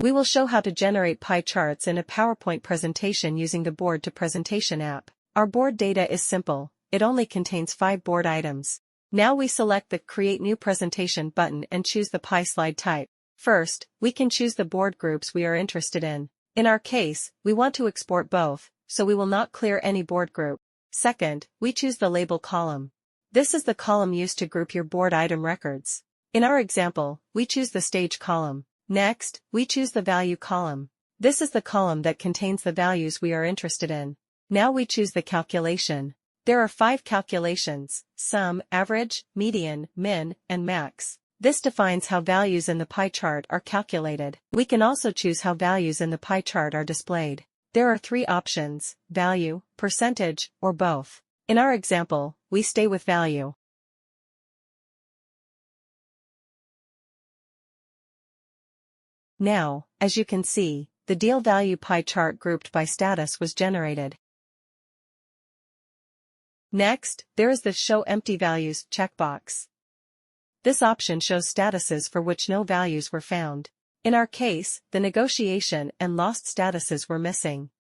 We will show how to generate pie charts in a PowerPoint presentation using the Board to Presentation app. Our board data is simple, it only contains 5 board items. Now we select the Create New Presentation button and choose the pie slide type. First, we can choose the board groups we are interested in. In our case, we want to export both, so we will not clear any board group. Second, we choose the Label column. This is the column used to group your board item records. In our example, we choose the Stage column. Next, we choose the Value column. This is the column that contains the values we are interested in. Now we choose the Calculation. There are 5 calculations: sum, average, median, min, and max. This defines how values in the pie chart are calculated. We can also choose how values in the pie chart are displayed. There are 3 options: value, percentage, or both. In our example, we stay with value. Now, as you can see, the deal value pie chart grouped by status was generated. Next, there is the Show Empty Values checkbox. This option shows statuses for which no values were found. In our case, the negotiation and lost statuses were missing.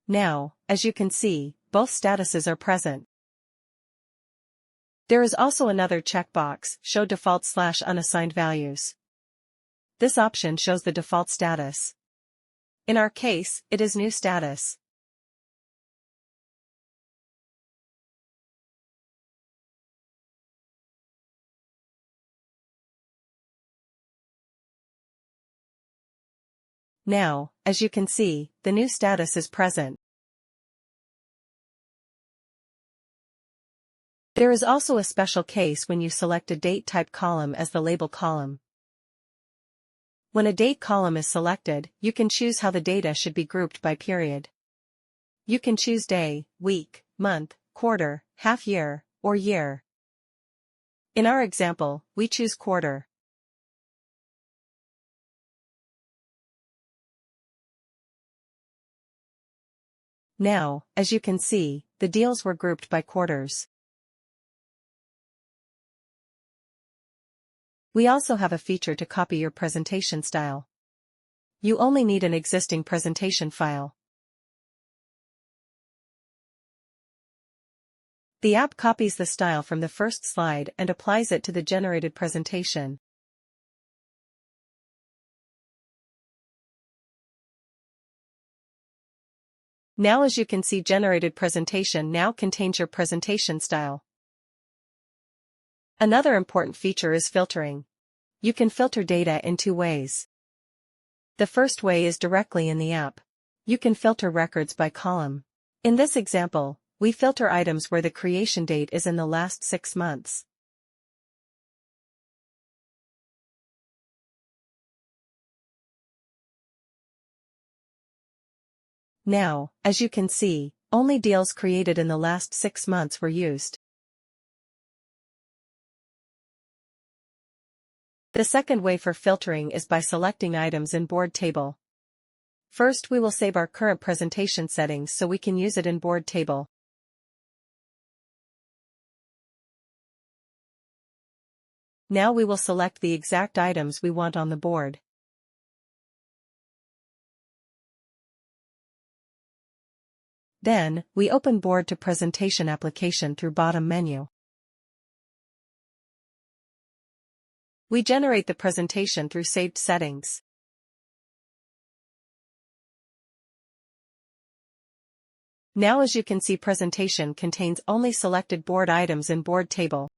Now, as you can see, both statuses are present. There is also another checkbox, Show Default/Unassigned Values. This option shows the default status. In our case, it is New Status. Now, as you can see, the new status is present. There is also a special case when you select a date type column as the Label column. When a date column is selected, you can choose how the data should be grouped by period. You can choose day, week, month, quarter, half year, or year. In our example, we choose quarter. Now, as you can see, the deals were grouped by quarters. We also have a feature to copy your presentation style. You only need an existing presentation file. The app copies the style from the first slide and applies it to the generated presentation. Now, as you can see, generated presentation now contains your presentation style. Another important feature is filtering. You can filter data in 2 ways. The first way is directly in the app. You can filter records by column. In this example, we filter items where the creation date is in the last 6 months. Now, as you can see, only deals created in the last 6 months were used. The second way for filtering is by selecting items in Board Table. First, we will save our current presentation settings so we can use it in Board Table. Now we will select the exact items we want on the board. Then, we open Board to Presentation application through bottom menu. We generate the presentation through saved settings. Now, as you can see, presentation contains only selected board items in Board Table.